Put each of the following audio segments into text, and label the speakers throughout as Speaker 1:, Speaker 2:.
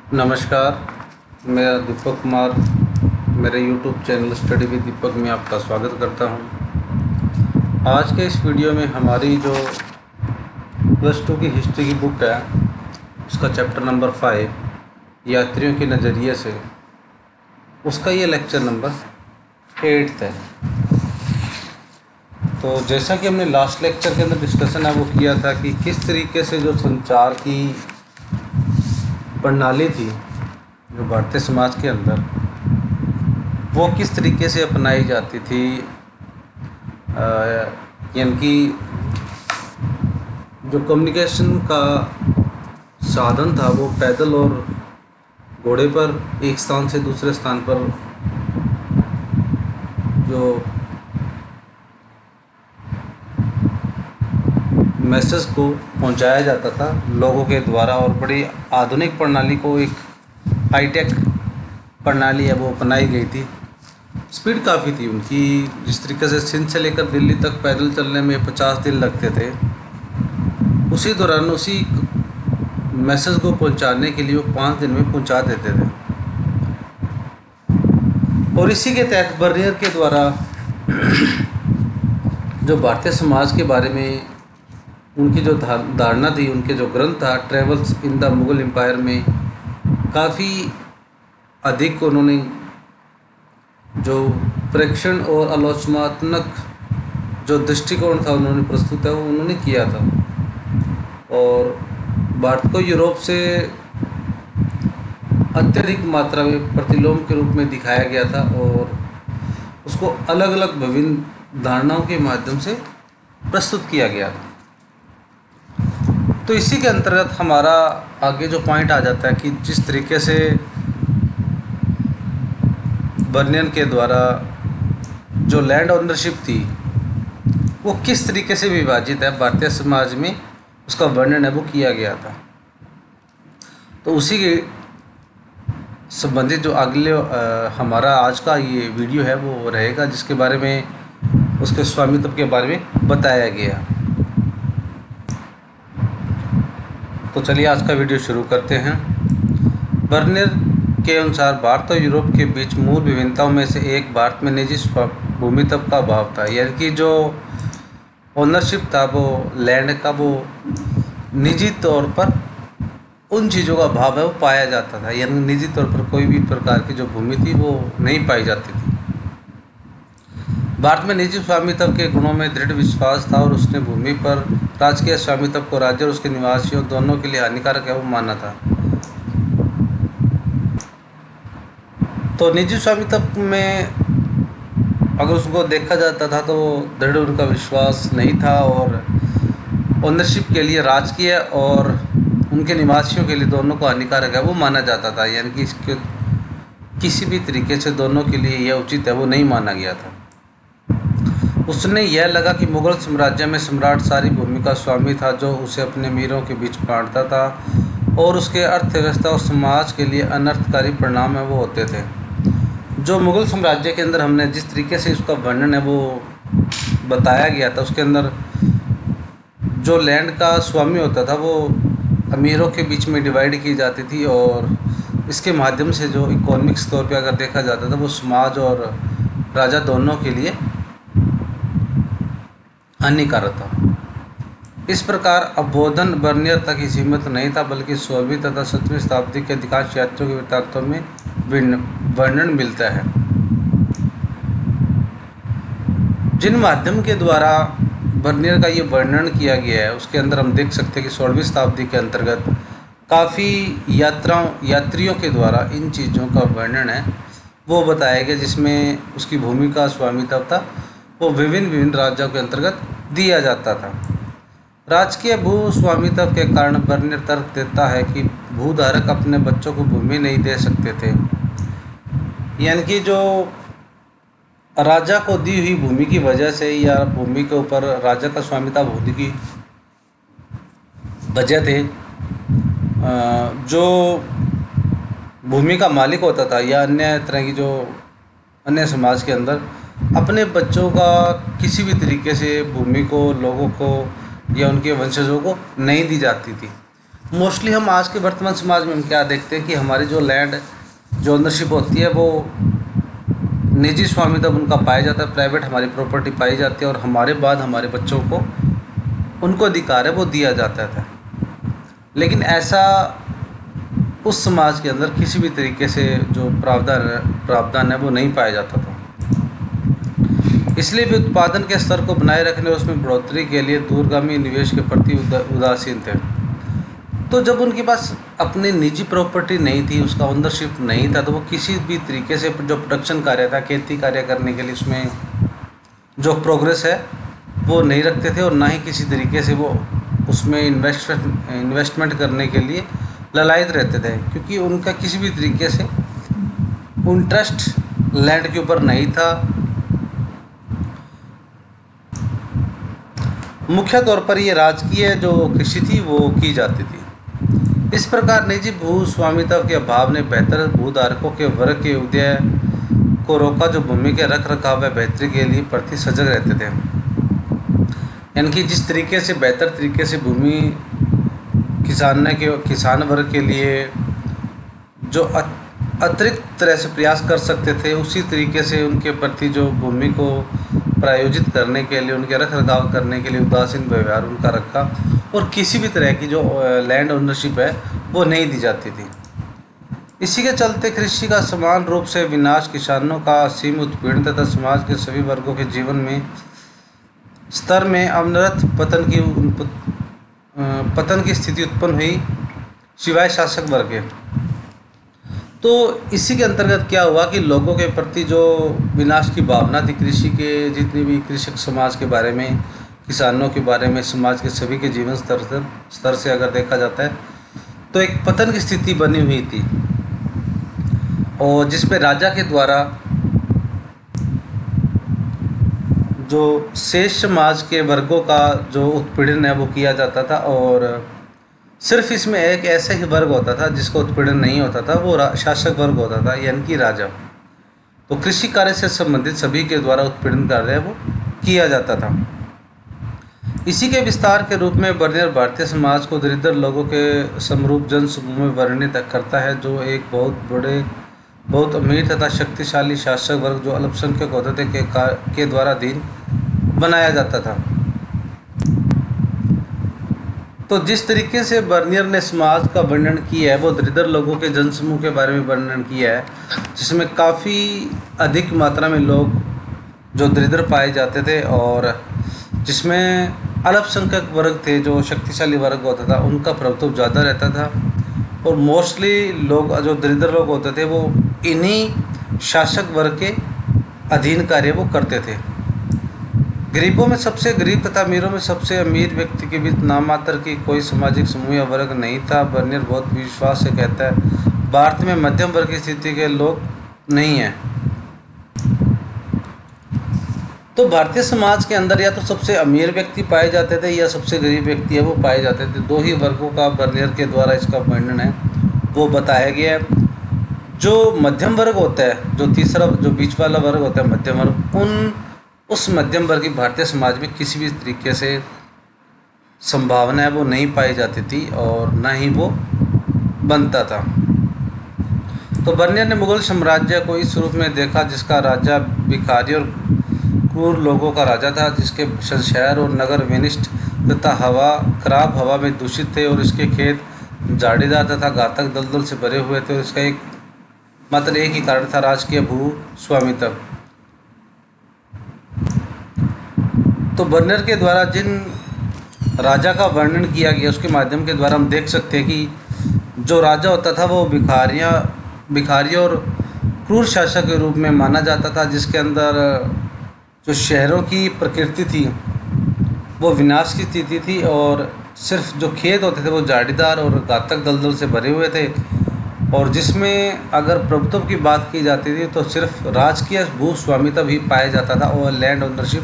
Speaker 1: नमस्कार। मेरा दीपक कुमार, मेरे यूट्यूब चैनल स्टडी विद दीपक में आपका स्वागत करता हूं। आज के इस वीडियो में हमारी जो +2 की हिस्ट्री की बुक है उसका चैप्टर नंबर 5 यात्रियों के नज़रिए से, उसका ये लेक्चर नंबर 8 है। तो जैसा कि हमने लास्ट लेक्चर के अंदर डिस्कशन है वो किया था कि किस तरीके से जो संचार की प्रणाली थी जो भारतीय समाज के अंदर, वो किस तरीके से अपनाई जाती थी। यानी कि जो कम्युनिकेशन का साधन था वो पैदल और घोड़े पर एक स्थान से दूसरे स्थान पर जो मैसेज को पहुंचाया जाता था लोगों के द्वारा, और बड़ी आधुनिक प्रणाली को, एक हाईटेक प्रणाली है वो अपनाई गई थी। स्पीड काफ़ी थी उनकी। जिस तरीके से सिंध से लेकर दिल्ली तक पैदल चलने में 50 दिन लगते थे, उसी दौरान उसी मैसेज को पहुंचाने के लिए वो 5 दिन में पहुंचा देते थे। और इसी के तहत बर्नियर के द्वारा जो भारतीय समाज के बारे में उनकी जो धारणा थी, उनके जो ग्रंथ था Travels in the Mughal Empire में, काफ़ी अधिक उन्होंने जो प्रेक्षण और आलोचनात्मक जो दृष्टिकोण था उन्होंने प्रस्तुत है वो उन्होंने किया था। और भारत को यूरोप से अत्यधिक मात्रा में प्रतिलोम के रूप में दिखाया गया था और उसको अलग अलग विभिन्न धारणाओं के माध्यम से प्रस्तुत किया गया था। तो इसी के अंतर्गत हमारा आगे जो पॉइंट आ जाता है कि जिस तरीके से बर्नियर के द्वारा जो लैंड ओनरशिप थी वो किस तरीके से विभाजित है भारतीय समाज में, उसका वर्णन है वो किया गया था। तो उसी के संबंधित जो अगले हमारा आज का ये वीडियो है वो रहेगा, जिसके बारे में उसके स्वामित्व के बारे में बताया गया। तो चलिए आज का वीडियो शुरू करते हैं। बर्नियर के अनुसार भारत और यूरोप के बीच मूल विभिन्नताओं में से एक भारत में निजी भूमित्व का अभाव था। यानी कि जो ओनरशिप था वो लैंड का, वो निजी तौर पर उन चीज़ों का अभाव है वो पाया जाता था। यानी निजी तौर पर कोई भी प्रकार की जो भूमि थी वो नहीं पाई जाती थी। भारत में निजी स्वामित्व के गुणों में दृढ़ विश्वास था और उसने भूमि पर राजकीय स्वामित्व को राज्य और उसके निवासियों दोनों के लिए हानिकारक है वो माना था। तो निजी स्वामित्व में अगर उसको देखा जाता था तो दृढ़ उनका विश्वास नहीं था और ओनरशिप के लिए राजकीय और उनके निवासियों के लिए दोनों को हानिकारक है वो माना जाता था। यानी कि इसके किसी भी तरीके से दोनों के लिए यह उचित है वो नहीं माना गया था। उसने यह लगा कि मुग़ल साम्राज्य में सम्राट सारी भूमि का स्वामी था जो उसे अपने मीरों के बीच बांटता था और उसके अर्थव्यवस्था और समाज के लिए अनर्थकारी परिणाम है वो होते थे। जो मुग़ल साम्राज्य के अंदर हमने जिस तरीके से उसका वर्णन है वो बताया गया था, उसके अंदर जो लैंड का स्वामी होता था वो अमीरों के बीच में डिवाइड की जाती थी और इसके माध्यम से जो इकोनॉमिक्स तौर पे अगर देखा जाता था वो समाज और राजा दोनों के लिए हानिकारक था। इस प्रकार अवबोधन बर्नियर तक ही सीमित नहीं था, बल्कि 16वीं तथा 17वीं शताब्दी के अधिकांश यात्रियों के वृत्तांतों में वर्णन मिलता है। जिन माध्यम के द्वारा बर्नियर का ये वर्णन किया गया है उसके अंदर हम देख सकते हैं कि 16वीं शताब्दी के अंतर्गत काफ़ी यात्रियों के द्वारा इन चीज़ों का वर्णन है वो बताया गया, जिसमें उसकी भूमि का स्वामित्व था वो विभिन्न राज्यों के अंतर्गत दिया जाता था। राजकीय भू स्वामित्व के कारण बर्नियर तर्क देता है कि भूधारक अपने बच्चों को भूमि नहीं दे सकते थे। यानी कि जो राजा को दी हुई भूमि की वजह से या भूमि के ऊपर राजा का स्वामित्व होने की वजह थे, जो भूमि का मालिक होता था या अन्य तरह की जो अन्य समाज के अंदर अपने बच्चों का किसी भी तरीके से भूमि को, लोगों को या उनके वंशजों को नहीं दी जाती थी। मोस्टली हम आज के वर्तमान समाज में हम क्या देखते हैं कि हमारी जो लैंड जो ओनरशिप होती है वो निजी स्वामित्व उनका पाया जाता है, प्राइवेट हमारी प्रॉपर्टी पाई जाती है और हमारे बाद हमारे बच्चों को उनको अधिकार है वो दिया जाता था। लेकिन ऐसा उस समाज के अंदर किसी भी तरीके से जो प्रावधान है वो नहीं पाया जाता था। इसलिए भी उत्पादन के स्तर को बनाए रखने और उसमें बढ़ोतरी के लिए दूरगामी निवेश के प्रति उदासीन थे। तो जब उनके पास अपनी निजी प्रॉपर्टी नहीं थी, उसका ओनरशिप नहीं था, तो वो किसी भी तरीके से जो प्रोडक्शन कार्य था, खेती कार्य करने के लिए उसमें जो प्रोग्रेस है वो नहीं रखते थे और ना ही किसी तरीके से वो उसमें इन्वेस्टमेंट करने के लिए ललायत रहते थे, क्योंकि उनका किसी भी तरीके से इंटरेस्ट लैंड के ऊपर नहीं था। मुख्य तौर पर ये राजकीय जो कृषि थी वो की जाती थी। इस प्रकार निजी भू स्वामित्व के अभाव ने बेहतर भूधारकों के वर्ग के उदय को रोका, जो भूमि के रख रखाव व बेहतरी के लिए प्रति सजग रहते थे। यानी कि जिस तरीके से बेहतर तरीके से भूमि किसान वर्ग के लिए जो अतिरिक्त तरह से प्रयास कर सकते थे, उसी तरीके से उनके प्रति जो भूमि को प्रायोजित करने के लिए, उनके रख रखाव करने के लिए उदासीन व्यवहार उनका रखा और किसी भी तरह की जो लैंड ओनरशिप है वो नहीं दी जाती थी। इसी के चलते कृषि का समान रूप से विनाश, किसानों का असीम उत्पीड़न तथा समाज के सभी वर्गों के जीवन में स्तर में अनवरत पतन की स्थिति उत्पन्न हुई, सिवाय शासक वर्ग के। तो इसी के अंतर्गत क्या हुआ कि लोगों के प्रति जो विनाश की भावना थी, कृषि के जितनी भी कृषक समाज के बारे में, किसानों के बारे में, समाज के सभी के जीवन स्तर से अगर देखा जाता है तो एक पतन की स्थिति बनी हुई थी, और जिसमें राजा के द्वारा जो शेष समाज के वर्गों का जो उत्पीड़न है वो किया जाता था। और सिर्फ इसमें एक ऐसा ही वर्ग होता था जिसका उत्पीड़न नहीं होता था, वो शासक वर्ग होता था, यानी कि राजा। तो कृषि कार्य से संबंधित सभी के द्वारा उत्पीड़न कार्य वो किया जाता था। इसी के विस्तार के रूप में बर्नियर भारतीय समाज को दरिद्र लोगों के समरूप जन समूह में वर्णित करता है, जो एक बहुत अमीर तथा शक्तिशाली शासक वर्ग जो अल्पसंख्यक होते थे के द्वारा अधीन बनाया जाता था। तो जिस तरीके से बर्नियर ने समाज का वर्णन किया है वो दरिद्र लोगों के जनसमूह के बारे में वर्णन किया है, जिसमें काफ़ी अधिक मात्रा में लोग जो दरिद्र पाए जाते थे और जिसमें अल्पसंख्यक वर्ग थे, जो शक्तिशाली वर्ग होता था, उनका प्रभुत्व ज़्यादा रहता था। और मोस्टली लोग जो दरिद्र लोग होते थे वो इन्हीं शासक वर्ग के अधीन कार्य वो करते थे। गरीबों में सबसे गरीब तथा अमीरों में सबसे अमीर व्यक्ति के बीच नाम मात्र की कोई सामाजिक समूह या वर्ग नहीं था। बर्नियर बहुत विश्वास से कहता है, भारत में मध्यम वर्ग की स्थिति के लोग नहीं हैं। तो भारतीय समाज के अंदर या तो सबसे अमीर व्यक्ति पाए जाते थे या सबसे गरीब व्यक्ति है वो पाए जाते थे। दो ही वर्गों का बर्नियर के द्वारा इसका वर्णन है वो बताया गया है। जो मध्यम वर्ग होता है, जो तीसरा जो बीच वाला वर्ग होता है मध्यम वर्ग, उस मध्यम वर्ग की भारतीय समाज में किसी भी तरीके से संभावना है वो नहीं पाई जाती थी और ना ही वो बनता था। तो बर्नियर ने मुगल साम्राज्य को इस रूप में देखा जिसका राजा भिखारी और क्रूर लोगों का राजा था, जिसके शहर और नगर विनिष्ट तथा खराब हवा में दूषित थे और इसके खेत झाड़ीदार तथा घातक दलदल से भरे हुए थे। और इसका मात्र एक ही कारण था, राजकीय भू स्वामित्व। तो बर्नियर के द्वारा जिन राजा का वर्णन किया गया उसके माध्यम के द्वारा हम देख सकते हैं कि जो राजा होता था वो भिखारी और क्रूर शासक के रूप में माना जाता था, जिसके अंदर जो शहरों की प्रकृति थी वो विनाश की स्थिति थी और सिर्फ जो खेत होते थे वो झाड़ीदार और घातक दलदल से भरे हुए थे। और जिसमें अगर प्रभुत्व की बात की जाती थी तो सिर्फ राजकीय भू स्वामित्व ही पाया जाता था और लैंड ओनरशिप,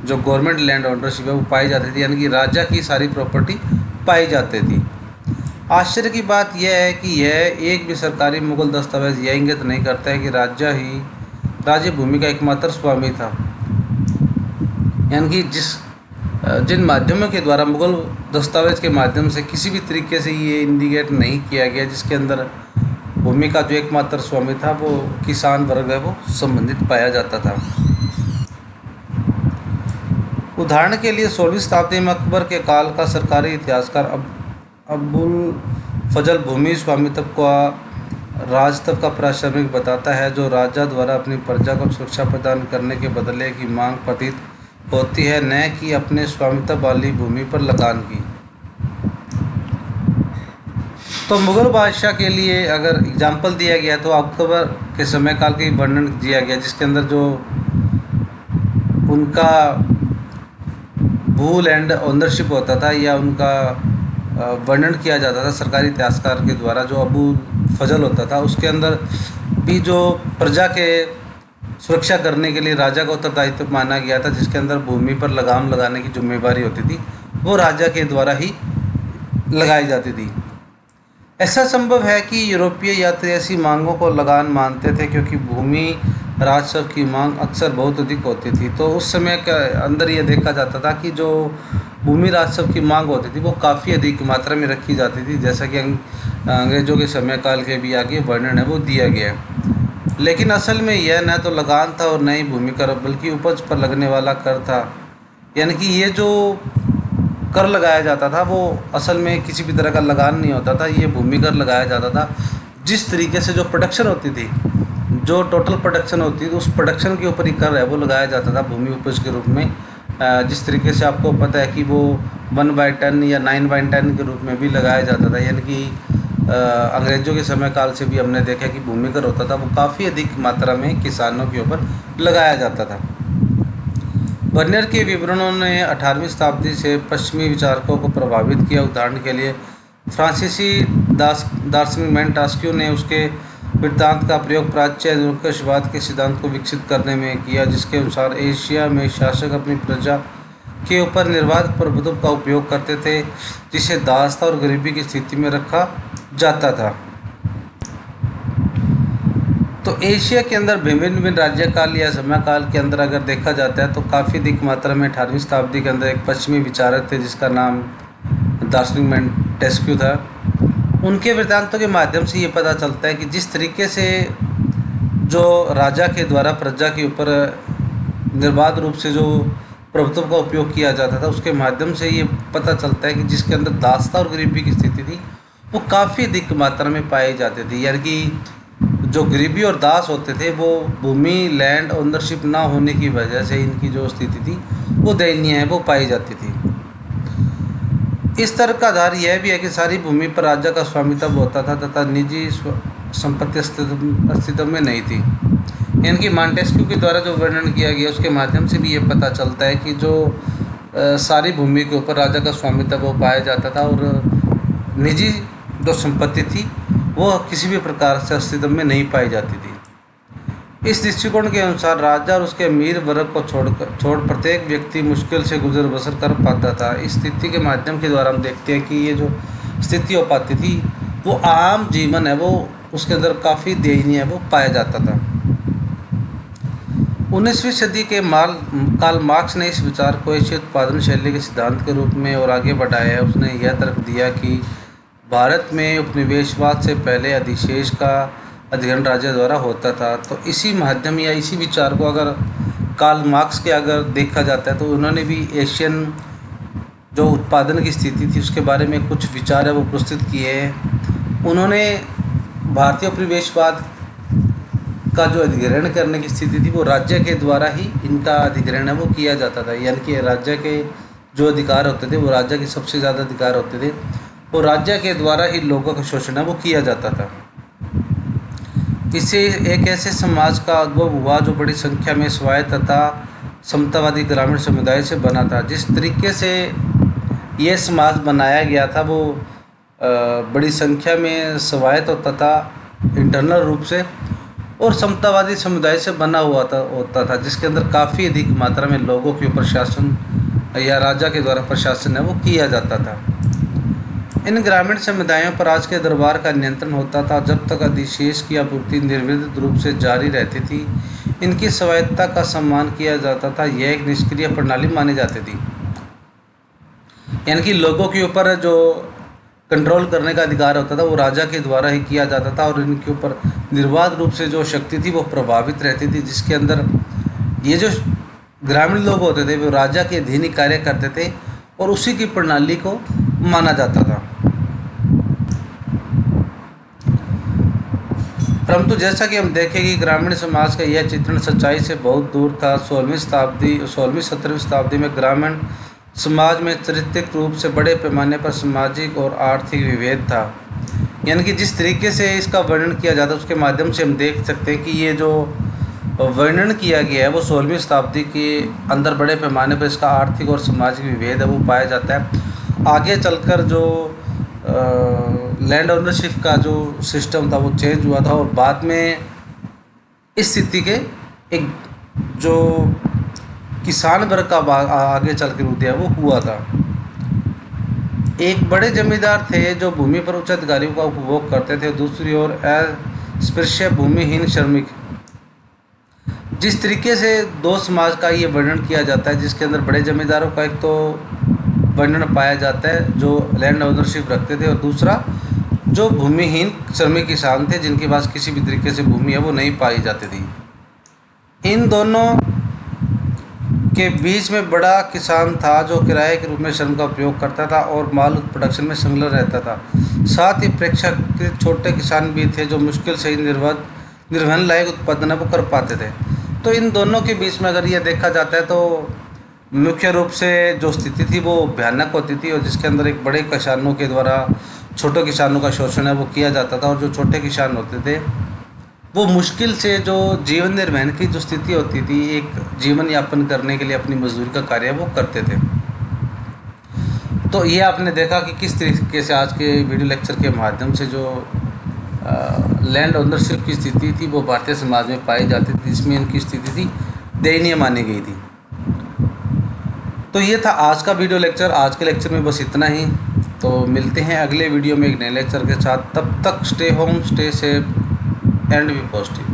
Speaker 1: जो गवर्नमेंट लैंड ओनरशिप है वो पाई जाती थी, यानी कि राजा की सारी प्रॉपर्टी पाई जाती थी। आश्चर्य की बात यह है कि यह एक भी सरकारी मुगल दस्तावेज यह इंगित नहीं करता है कि राज्य भूमि का एकमात्र स्वामी था, यानी कि जिस जिन माध्यमों के द्वारा मुग़ल दस्तावेज के माध्यम से किसी भी तरीके से ये इंडिकेट नहीं किया गया जिसके अंदर भूमि का जो एकमात्र स्वामी था वो किसान वर्ग है वो संबंधित पाया जाता था। उदाहरण के लिए 16वीं शताब्दी में अकबर के काल का सरकारी इतिहासकार अबुल फजल भूमि स्वामित्व का राजत्व का प्रासंगिक बताता है, जो राजा द्वारा अपनी प्रजा को सुरक्षा प्रदान करने के बदले की मांग प्रतीत होती है, न कि अपने स्वामित्व वाली भूमि पर लगान की। तो मुग़ल बादशाह के लिए अगर एग्जाम्पल दिया गया तो अकबर के समय काल का वर्णन दिया गया जिसके अंदर जो उनका भू लैंड ओनरशिप होता था या उनका वर्णन किया जाता था सरकारी इतिहासकार के द्वारा, जो अबू फजल होता था उसके अंदर भी जो प्रजा के सुरक्षा करने के लिए राजा का उत्तरदायित्व माना गया था, जिसके अंदर भूमि पर लगाम लगाने की जिम्मेवारी होती थी वो राजा के द्वारा ही लगाई जाती थी। ऐसा संभव है कि यूरोपीय यात्री ऐसी मांगों को लगान मानते थे क्योंकि भूमि राजस्व की मांग अक्सर बहुत अधिक होती थी। तो उस समय के अंदर ये देखा जाता था कि जो भूमि राजस्व की मांग होती थी वो काफ़ी अधिक मात्रा में रखी जाती थी, जैसा कि अंग्रेज़ों के समय काल के भी आगे वर्णन है वो दिया गया है। लेकिन असल में यह न तो लगान था और न ही भूमि कर बल्कि उपज पर लगने वाला कर था। यानी कि ये जो कर लगाया जाता था वो असल में किसी भी तरह का लगान नहीं होता था, ये भूमि कर लगाया जाता था। जिस तरीके से जो प्रोडक्शन होती थी, जो टोटल प्रोडक्शन होती थी, उस प्रोडक्शन के ऊपर ही कर है वो लगाया जाता था भूमि उपज के रूप में। जिस तरीके से आपको पता है कि वो 1/10 या 9/10 के रूप में भी लगाया जाता था। यानी कि अंग्रेज़ों के समय काल से भी हमने देखा कि भूमि कर होता था वो काफ़ी अधिक मात्रा में किसानों के ऊपर लगाया जाता था। बर्नियर के विवरणों ने 18वीं शताब्दी से पश्चिमी विचारकों को प्रभावित किया। उदाहरण के लिए फ्रांसीसी दार्शनिक मोंटेस्क्यू ने उसके वृत्तांत का प्रयोग प्राच्य निरंकुशवाद के सिद्धांत को विकसित करने में किया, जिसके अनुसार एशिया में शासक अपनी प्रजा के ऊपर निर्बाध प्रभुत्व का उपयोग करते थे, जिसे दासता और गरीबी की स्थिति में रखा जाता था। तो एशिया के अंदर विभिन्न राज्यकाल या समयकाल के अंदर अगर देखा जाता है तो काफ़ी अधिक मात्रा में 18वीं शताब्दी के अंदर एक पश्चिमी विचारक थे जिसका नाम दार्शनिक मोंटेस्क्यू था। उनके वृत्तांतों के माध्यम से ये पता चलता है कि जिस तरीके से जो राजा के द्वारा प्रजा के ऊपर निर्बाध रूप से जो प्रभुत्व का उपयोग किया जाता था, उसके माध्यम से ये पता चलता है कि जिसके अंदर दासता और गरीबी की स्थिति थी वो काफ़ी अधिक मात्रा में पाई जाती थी। यानी कि जो गरीबी और दास होते थे वो भूमि लैंड ओनरशिप ना होने की वजह से इनकी जो स्थिति थी वो दयनीय है वो पाई जाती थी। इस तरह का आधार यह भी है कि सारी भूमि पर राजा का स्वामित्व होता था तथा निजी संपत्ति अस्तित्व में नहीं थी। इनकी मोंटेस्क्यू के द्वारा जो वर्णन किया गया उसके माध्यम से भी ये पता चलता है कि जो सारी भूमि के ऊपर राजा का स्वामित्व वो पाया जाता था और निजी जो संपत्ति थी वो किसी भी प्रकार से अस्तित्व में नहीं पाई जाती थी। इस दृष्टिकोण के अनुसार राजा और उसके अमीर वर्ग को छोड़ प्रत्येक व्यक्ति मुश्किल से गुजर बसर कर पाता था। इस स्थिति के माध्यम के द्वारा हम देखते हैं कि ये जो स्थिति हो पाती थी वो आम जीवन है वो उसके अंदर काफ़ी दयनीय है वो पाया जाता था। 19वीं सदी के कार्ल मार्क्स ने इस विचार को एशिया उत्पादन शैली के सिद्धांत के रूप में और आगे बढ़ाया है। उसने यह तर्क दिया कि भारत में उपनिवेशवाद से पहले अधिशेष का अधिग्रहण राज्य द्वारा होता था। तो इसी माध्यम या इसी विचार को अगर कार्ल मार्क्स के अगर देखा जाता है तो उन्होंने भी एशियन जो उत्पादन की स्थिति थी उसके बारे में कुछ विचार है वो प्रस्तुत किए हैं। उन्होंने भारतीय उपनिवेशवाद का जो अधिग्रहण करने की स्थिति थी वो राज्य के द्वारा ही इनका अधिग्रहण है वो किया जाता था। यानी कि राज्य के जो अधिकार होते थे वो राज्य के सबसे ज़्यादा अधिकार होते थे और राज्य के द्वारा ही लोगों का शोषण है वो किया जाता था। इससे एक ऐसे समाज का उद्भव हुआ जो बड़ी संख्या में स्वायत्त तथा समतावादी ग्रामीण समुदाय से बना था। जिस तरीके से ये समाज बनाया गया था वो बड़ी संख्या में स्वायत्त तथा इंटरनल रूप से और समतावादी समुदाय से बना हुआ होता था, जिसके अंदर काफ़ी अधिक मात्रा में लोगों के ऊपर शासन या राजा के द्वारा प्रशासन है वो किया जाता था। इन ग्रामीण समुदायों पर राज के दरबार का नियंत्रण होता था। जब तक अधिशेष की आपूर्ति निर्विघ्न रूप से जारी रहती थी इनकी स्वायत्तता का सम्मान किया जाता था। यह एक निष्क्रिय प्रणाली मानी जाती थी। यानी कि लोगों के ऊपर जो कंट्रोल करने का अधिकार होता था वो राजा के द्वारा ही किया जाता था, और इनके ऊपर निर्बाध रूप से जो शक्ति थी वो प्रभावित रहती थी, जिसके अंदर ये जो ग्रामीण लोग होते थे वो राजा के अधीन ही कार्य करते थे और उसी की प्रणाली को माना जाता था। परंतु जैसा कि हम देखें कि ग्रामीण समाज का यह चित्रण सच्चाई से बहुत दूर था। 16वीं 17वीं शताब्दी में ग्रामीण समाज में चारित्रिक रूप से बड़े पैमाने पर सामाजिक और आर्थिक विभेद था। यानी कि जिस तरीके से इसका वर्णन किया जाता है उसके माध्यम से हम देख सकते हैं कि ये जो वर्णन किया गया है वो 16वीं शताब्दी के अंदर बड़े पैमाने पर इसका आर्थिक और सामाजिक विभेद है वो पाया जाता है। आगे चलकर जो लैंड ओनरशिप का जो सिस्टम था वो चेंज हुआ था, और बाद में इस स्थिति के एक जो किसान वर्ग का आगे चल के उदय वो हुआ था। एक बड़े जमींदार थे जो भूमि पर उच्च अधिकारियों का उपभोग करते थे, दूसरी ओर अस्पृश्य भूमिहीन श्रमिक। जिस तरीके से दो समाज का ये वर्णन किया जाता है, जिसके अंदर बड़े जमींदारों का एक तो वर्णन पाया जाता है जो लैंड ओनरशिप रखते थे, और दूसरा जो भूमिहीन श्रमिक किसान थे जिनके पास किसी भी तरीके से भूमि है वो नहीं पाई जाती थी। इन दोनों के बीच में बड़ा किसान था जो किराए के रूप में श्रम का उपयोग करता था और माल प्रोडक्शन में संलग्न रहता था। साथ ही प्रेक्षाकृत छोटे किसान भी थे जो मुश्किल से ही निर्वहन लायक उत्पादन वो कर पाते थे। तो इन दोनों के बीच में अगर ये देखा जाता है तो मुख्य रूप से जो स्थिति थी वो भयानक होती थी, और जिसके अंदर एक बड़े किसानों के द्वारा छोटे किसानों का शोषण है वो किया जाता था, और जो छोटे किसान होते थे वो मुश्किल से जो जीवन निर्वहन की जो स्थिति होती थी, एक जीवन यापन करने के लिए अपनी मजदूरी का कार्य वो करते थे। तो ये आपने देखा कि किस तरीके से आज के वीडियो लेक्चर के माध्यम से जो लैंड ओनरशिप की स्थिति थी वो भारतीय समाज में पाई जाती थी, जिसमें इनकी स्थिति थी दयनीय मानी गई थी। तो ये था आज का वीडियो लेक्चर। आज के लेक्चर में बस इतना ही। तो मिलते हैं अगले वीडियो में एक नए लेक्चर के साथ। तब तक stay home, stay safe and be positive.